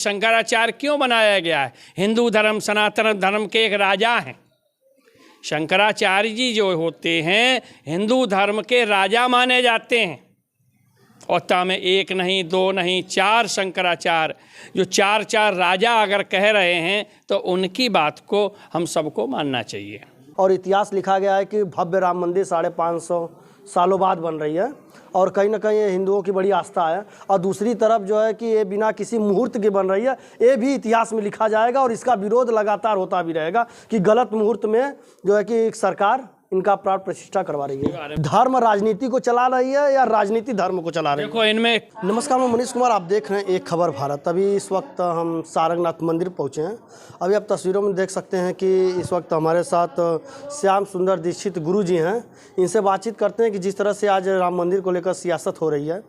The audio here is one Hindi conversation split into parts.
शंकराचार्य क्यों बनाया गया है? हिंदू धर्म सनातन धर्म के एक राजा हैं। शंकराचार्य जी जो होते हैं हिंदू धर्म के राजा माने जाते हैं। और में एक नहीं दो नहीं चार शंकराचार्य, जो चार चार राजा अगर कह रहे हैं तो उनकी बात को हम सबको मानना चाहिए। और इतिहास लिखा गया है कि भव्य राम मंदिर 550 सालों बाद बन रही है और कहीं ना कहीं ये हिंदुओं की बड़ी आस्था है। और दूसरी तरफ जो है कि ये बिना किसी मुहूर्त के बन रही है, ये भी इतिहास में लिखा जाएगा और इसका विरोध लगातार होता भी रहेगा कि गलत मुहूर्त में जो है कि सरकार इनका प्राण प्रतिष्ठा करवा रही है। धर्म राजनीति को चला रही है या राजनीति धर्म को चला रही है? देखो इनमें। नमस्कार, मैं मनीष कुमार, आप देख रहे हैं एक खबर भारत। अभी इस वक्त हम सारंगनाथ मंदिर पहुंचे हैं। अभी आप तस्वीरों में देख सकते हैं कि इस वक्त हमारे साथ श्याम सुंदर दीक्षित गुरु जी हैं। इनसे बातचीत करते हैं कि जिस तरह से आज राम मंदिर को लेकर सियासत हो रही है,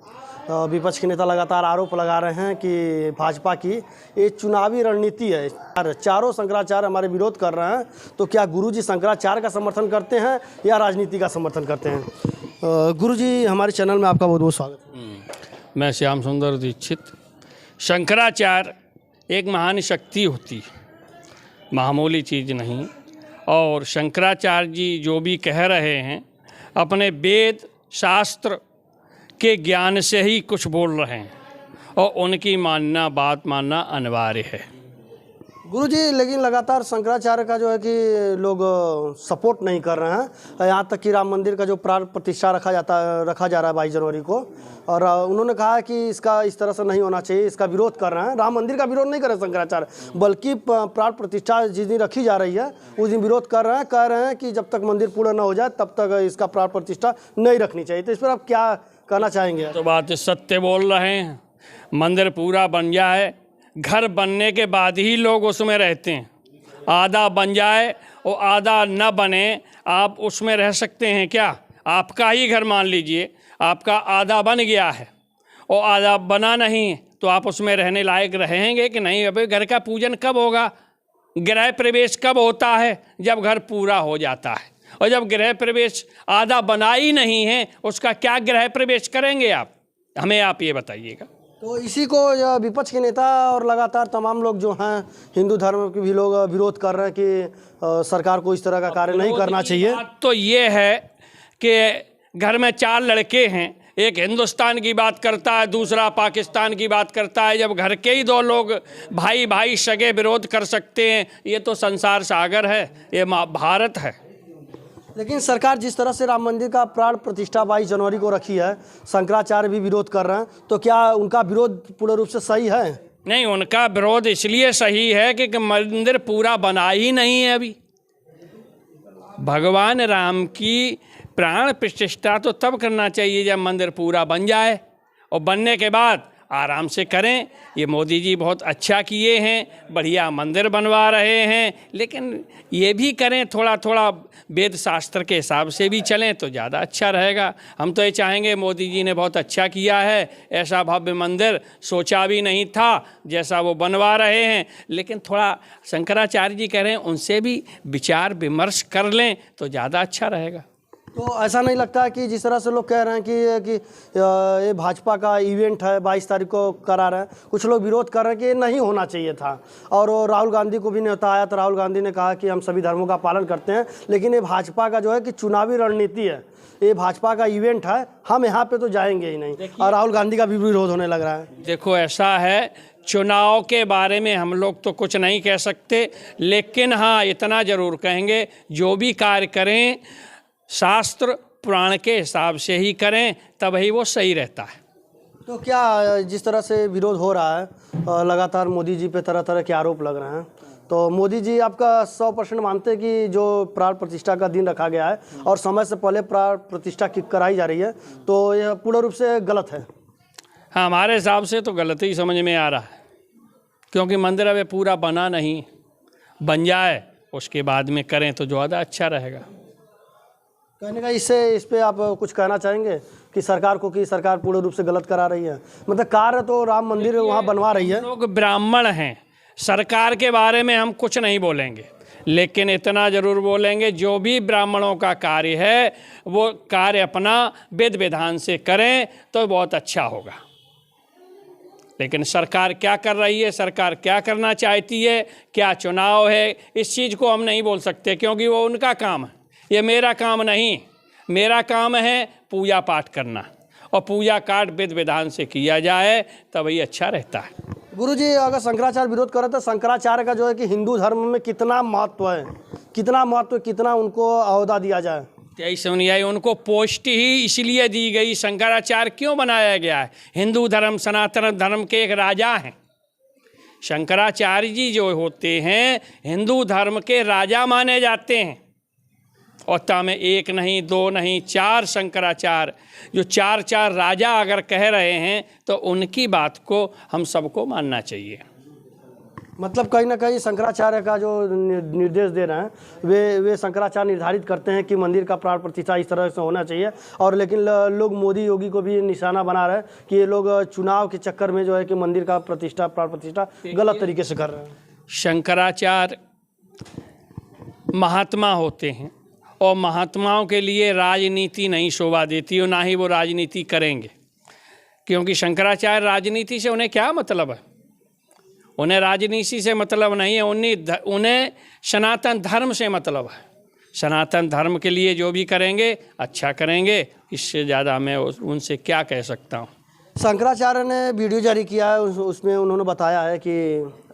विपक्ष के नेता लगातार आरोप लगा रहे हैं कि भाजपा की ये चुनावी रणनीति है। चारों शंकराचार्य हमारे विरोध कर रहे हैं, तो क्या गुरुजी शंकराचार्य का समर्थन करते हैं या राजनीति का समर्थन करते हैं? गुरुजी, हमारे चैनल में आपका बहुत बहुत स्वागत। मैं श्याम सुंदर दीक्षित। शंकराचार्य एक महान शक्ति होती है, मामूली चीज़ नहीं। और शंकराचार्य जी जो भी कह रहे हैं अपने वेद शास्त्र के ज्ञान से ही कुछ बोल रहे हैं और उनकी बात मानना अनिवार्य है। गुरुजी, लेकिन लगातार शंकराचार्य का जो है कि लोग सपोर्ट नहीं कर रहे हैं। यहाँ तक कि राम मंदिर का जो प्राण प्रतिष्ठा रखा जा रहा है 22 जनवरी को, और उन्होंने कहा है कि इसका इस तरह से नहीं होना चाहिए, इसका विरोध कर रहे हैं। राम मंदिर का विरोध नहीं कर रहे शंकराचार्य, बल्कि प्राण प्रतिष्ठा जिस दिन रखी जा रही है उस दिन विरोध कर रहे हैं। कह रहे हैं कि जब तक मंदिर पूरा न हो जाए तब तक इसका प्राण प्रतिष्ठा नहीं रखनी चाहिए। तो इस पर आप क्या कहना चाहेंगे? तो बात सत्य बोल रहे हैं। मंदिर पूरा बन जाए, घर बनने के बाद ही लोग उसमें रहते हैं। आधा बन जाए और आधा न बने, आप उसमें रह सकते हैं क्या? आपका ही घर मान लीजिए, आपका आधा बन गया है और आधा बना नहीं, तो आप उसमें रहने लायक रहेंगे कि नहीं? अभी घर का पूजन कब होगा? गृह प्रवेश कब होता है? जब घर पूरा हो जाता है। और जब गृह प्रवेश आधा बना ही नहीं है, उसका क्या गृह प्रवेश करेंगे आप? हमें आप ये बताइएगा। तो इसी को विपक्ष के नेता और लगातार तमाम लोग जो हैं हिंदू धर्म के भी लोग विरोध कर रहे हैं कि सरकार को इस तरह का कार्य नहीं करना चाहिए। तो ये है कि घर में 4 लड़के हैं, एक हिंदुस्तान की बात करता है, दूसरा पाकिस्तान की बात करता है। जब घर के ही 2 लोग भाई भाई सगे विरोध कर सकते हैं, ये तो संसार सागर है, ये भारत है। लेकिन सरकार जिस तरह से राम मंदिर का प्राण प्रतिष्ठा 22 जनवरी को रखी है, शंकराचार्य भी विरोध कर रहे हैं, तो क्या उनका विरोध पूर्ण रूप से सही है? नहीं, उनका विरोध इसलिए सही है कि मंदिर पूरा बना ही नहीं है अभी। भगवान राम की प्राण प्रतिष्ठा तो तब करना चाहिए जब मंदिर पूरा बन जाए, और बनने के बाद आराम से करें। ये मोदी जी बहुत अच्छा किए हैं, बढ़िया मंदिर बनवा रहे हैं, लेकिन ये भी करें थोड़ा थोड़ा वेद शास्त्र के हिसाब से भी चलें तो ज़्यादा अच्छा रहेगा। हम तो ये चाहेंगे, मोदी जी ने बहुत अच्छा किया है, ऐसा भव्य मंदिर सोचा भी नहीं था जैसा वो बनवा रहे हैं। लेकिन थोड़ा शंकराचार्य जी कह रहे हैं, उनसे भी विचार विमर्श कर लें तो ज़्यादा अच्छा रहेगा। तो ऐसा नहीं लगता कि जिस तरह से लोग कह रहे हैं कि ये भाजपा का इवेंट है, 22 तारीख को करा रहे हैं, कुछ लोग विरोध कर रहे हैं कि ये नहीं होना चाहिए था। और राहुल गांधी को भी न्योता आया तो राहुल गांधी ने कहा कि हम सभी धर्मों का पालन करते हैं, लेकिन ये भाजपा का जो है कि चुनावी रणनीति है, ये भाजपा का इवेंट है, हम यहाँ पर तो जाएंगे ही नहीं। और राहुल गांधी का भी विरोध होने लग रहा है। देखो, ऐसा है, चुनाव के बारे में हम लोग तो कुछ नहीं कह सकते, लेकिन हाँ इतना ज़रूर कहेंगे, जो भी कार्य करें शास्त्र पुराण के हिसाब से ही करें, तब ही वो सही रहता है। तो क्या जिस तरह से विरोध हो रहा है, लगातार मोदी जी पे तरह तरह के आरोप लग रहे हैं, तो मोदी जी आपका 100% मानते हैं कि जो प्राण प्रतिष्ठा का दिन रखा गया है और समय से पहले प्राण प्रतिष्ठा कराई जा रही है, तो यह पूर्ण रूप से गलत है? हाँ, हमारे हिसाब से तो गलत ही समझ में आ रहा है, क्योंकि मंदिर अभी पूरा बना नहीं, बन जाए उसके बाद में करें तो ज़्यादा अच्छा रहेगा। कहने का इस पे आप कुछ कहना चाहेंगे कि सरकार को, कि सरकार पूर्ण रूप से गलत करा रही है? मतलब कार्य तो राम मंदिर वहाँ बनवा रही है। लोग ब्राह्मण हैं, सरकार के बारे में हम कुछ नहीं बोलेंगे, लेकिन इतना ज़रूर बोलेंगे, जो भी ब्राह्मणों का कार्य है वो कार्य अपना वेद विधान से करें तो बहुत अच्छा होगा। लेकिन सरकार क्या कर रही है, सरकार क्या करना चाहती है, क्या चुनाव है, इस चीज़ को हम नहीं बोल सकते, क्योंकि वो उनका काम है, ये मेरा काम नहीं। मेरा काम है पूजा पाठ करना, और पूजा पाठ विधि विधान से किया जाए तभी अच्छा रहता है। गुरुजी, अगर शंकराचार्य विरोध करे तो शंकराचार्य का जो है कि हिंदू धर्म में कितना महत्व है, कितना उनको ओहदा दिया जाए? यही सुनिए, उनको पोस्ट ही इसलिए दी गई, शंकराचार्य क्यों बनाया गया है? हिंदू धर्म सनातन धर्म के एक राजा हैं। शंकराचार्य जी जो होते हैं हिंदू धर्म के राजा माने जाते हैं, और ता में एक नहीं, दो नहीं, 4 शंकराचार्य, जो 4 राजा अगर कह रहे हैं तो उनकी बात को हम सबको मानना चाहिए। मतलब कहीं ना कहीं शंकराचार्य का जो निर्देश दे रहे हैं वे शंकराचार्य निर्धारित करते हैं कि मंदिर का प्राण प्रतिष्ठा इस तरह से होना चाहिए, और लेकिन लोग मोदी योगी को भी निशाना बना रहे हैं कि ये लोग चुनाव के चक्कर में जो है कि मंदिर का प्रतिष्ठा प्राण प्रतिष्ठा गलत तरीके से कर रहे हैं। शंकराचार्य महात्मा होते हैं, और महात्माओं के लिए राजनीति नहीं शोभा देती, और ना ही वो राजनीति करेंगे, क्योंकि शंकराचार्य राजनीति से उन्हें क्या मतलब है? उन्हें राजनीति से मतलब नहीं है, उन्हें सनातन धर्म से मतलब है। सनातन धर्म के लिए जो भी करेंगे अच्छा करेंगे, इससे ज़्यादा मैं उनसे क्या कह सकता हूँ। शंकराचार्य ने वीडियो जारी किया है, उसमें उन्होंने बताया है कि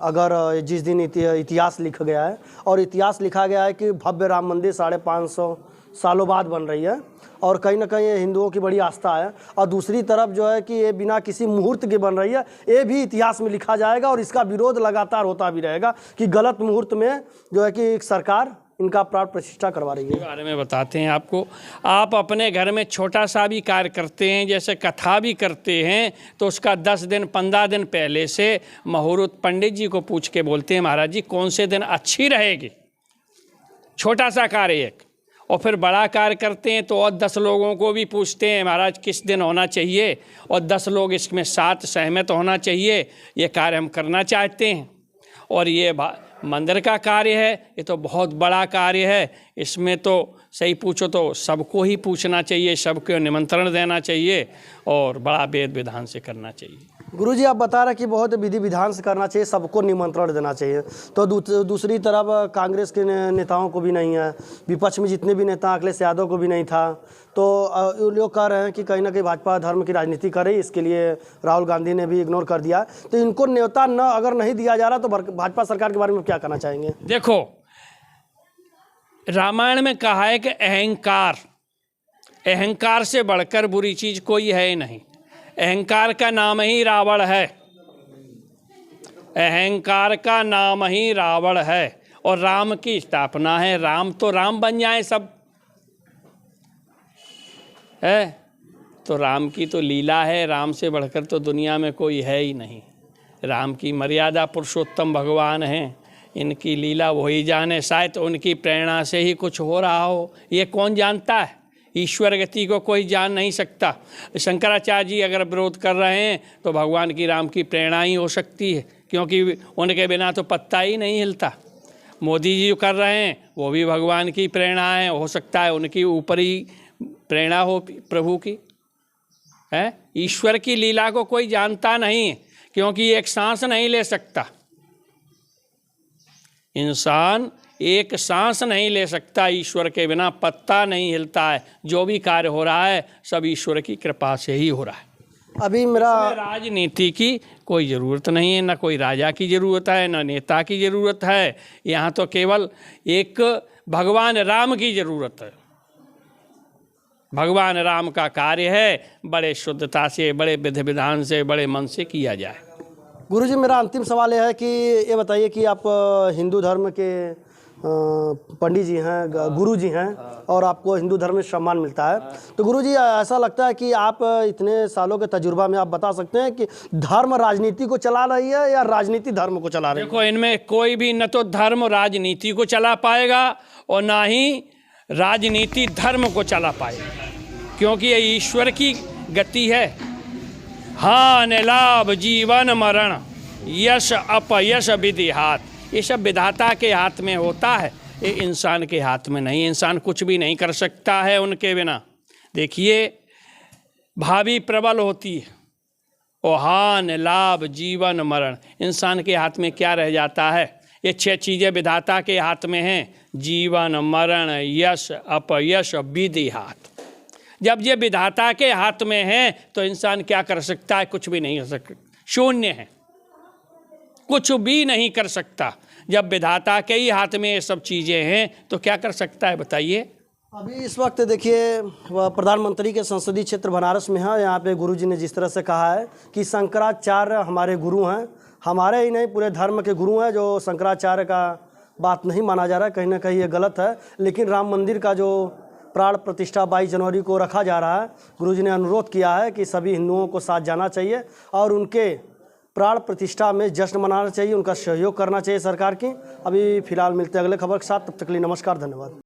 अगर जिस दिन इतिहास लिखा गया है, और इतिहास लिखा गया है कि भव्य राम मंदिर 550 सालों बाद बन रही है, और कहीं ना कहीं हिंदुओं की बड़ी आस्था है, और दूसरी तरफ जो है कि ये बिना किसी मुहूर्त के बन रही है, ये भी इतिहास में लिखा जाएगा, और इसका विरोध लगातार होता भी रहेगा कि गलत मुहूर्त में जो है कि सरकार इनका प्राण प्रतिष्ठा करवा रही है। इसके बारे में बताते हैं आपको। आप अपने घर में छोटा सा भी कार्य करते हैं, जैसे कथा भी करते हैं, तो उसका 10 दिन 15 दिन पहले से मुहूर्त पंडित जी को पूछ के बोलते हैं, महाराज जी कौन से दिन अच्छी रहेगी। छोटा सा कार्य एक, और फिर बड़ा कार्य करते हैं तो और 10 लोगों को भी पूछते हैं, महाराज किस दिन होना चाहिए, और 10 लोग इसमें साथ सहमत होना चाहिए, ये कार्य हम करना चाहते हैं। और ये मंदिर का कार्य है, ये तो बहुत बड़ा कार्य है, इसमें तो सही पूछो तो सबको ही पूछना चाहिए, सबको निमंत्रण देना चाहिए, और बड़ा वेद विधान से करना चाहिए। गुरुजी, आप बता रहे कि बहुत विधि विधान से करना चाहिए, सबको निमंत्रण देना चाहिए, तो दूसरी तरफ कांग्रेस के नेताओं को भी नहीं है, विपक्ष में जितने भी नेता अखिलेश यादव को भी नहीं था, तो लोग कह रहे हैं कि कहीं ना कहीं भाजपा धर्म की राजनीति कर रही, इसके लिए राहुल गांधी ने भी इग्नोर कर दिया। तो इनको न्योता न अगर नहीं दिया जा रहा तो भाजपा सरकार के बारे में क्या कहना चाहेंगे? देखो, रामायण में कहा है कि अहंकार से बढ़कर बुरी चीज़ कोई है ही नहीं। अहंकार का नाम ही रावण है, अहंकार का नाम ही रावण है, और राम की स्थापना है। राम तो राम बन जाए सब है, तो राम की तो लीला है, राम से बढ़कर तो दुनिया में कोई है ही नहीं। राम की मर्यादा पुरुषोत्तम भगवान हैं, इनकी लीला वही जाने, शायद उनकी प्रेरणा से ही कुछ हो रहा हो, ये कौन जानता है। ईश्वर गति को कोई जान नहीं सकता। शंकराचार्य जी अगर विरोध कर रहे हैं तो भगवान की राम की प्रेरणा ही हो सकती है, क्योंकि उनके बिना तो पत्ता ही नहीं हिलता। मोदी जी जो कर रहे हैं वो भी भगवान की प्रेरणा है, हो सकता है उनकी ऊपर ही प्रेरणा हो प्रभु की है। ईश्वर की लीला को कोई जानता नहीं, क्योंकि एक सांस नहीं ले सकता इंसान, एक सांस नहीं ले सकता ईश्वर के बिना, पत्ता नहीं हिलता है। जो भी कार्य हो रहा है सब ईश्वर की कृपा से ही हो रहा है। अभी मेरा राजनीति की कोई ज़रूरत नहीं है, ना कोई राजा की ज़रूरत है, ना नेता की ज़रूरत है। यहाँ तो केवल एक भगवान राम की ज़रूरत है। भगवान राम का कार्य है, बड़े शुद्धता से, बड़े विधि विधान से, बड़े मन से किया जाए। गुरुजी, मेरा अंतिम सवाल यह है कि ये बताइए कि आप हिंदू धर्म के पंडित जी हैं, गुरु जी हैं, और आपको हिंदू धर्म में सम्मान मिलता है, तो गुरुजी ऐसा लगता है कि आप इतने सालों के तजुर्बा में आप बता सकते हैं कि धर्म राजनीति को चला रही है या राजनीति धर्म को चला रही है? देखो, इनमें कोई भी न तो धर्म राजनीति को चला पाएगा और ना ही राजनीति धर्म को चला पाएगा, क्योंकि ये ईश्वर की गति है। हान लाभ जीवन मरण यश अपयश विधि हाथ, ये सब विधाता के हाथ में होता है, ये इंसान के हाथ में नहीं। इंसान कुछ भी नहीं कर सकता है उनके बिना। देखिए, भाभी प्रबल होती है ओहान लाभ जीवन मरण, इंसान के हाथ में क्या रह जाता है? ये 6 चीज़ें विधाता के हाथ में हैं, जीवन मरण यश अपयश विधि हाथ। जब ये विधाता के हाथ में है तो इंसान क्या कर सकता है? कुछ भी नहीं कर सकता, शून्य है, कुछ भी नहीं कर सकता। जब विधाता के ही हाथ में ये सब चीज़ें हैं तो क्या कर सकता है बताइए? अभी इस वक्त देखिए वह प्रधानमंत्री के संसदीय क्षेत्र बनारस में है। यहाँ पे गुरुजी ने जिस तरह से कहा है कि शंकराचार्य हमारे गुरु हैं, हमारे ही नहीं पूरे धर्म के गुरु हैं। जो शंकराचार्य का बात नहीं माना जा रहा है, कहीं ना कहीं ये गलत है। लेकिन राम मंदिर का जो प्राण प्रतिष्ठा 22 जनवरी को रखा जा रहा है, गुरुजी ने अनुरोध किया है कि सभी हिंदुओं को साथ जाना चाहिए और उनके प्राण प्रतिष्ठा में जश्न मनाना चाहिए, उनका सहयोग करना चाहिए सरकार की। अभी फिलहाल मिलते हैं अगले खबर के साथ, तब तक के लिए नमस्कार, धन्यवाद।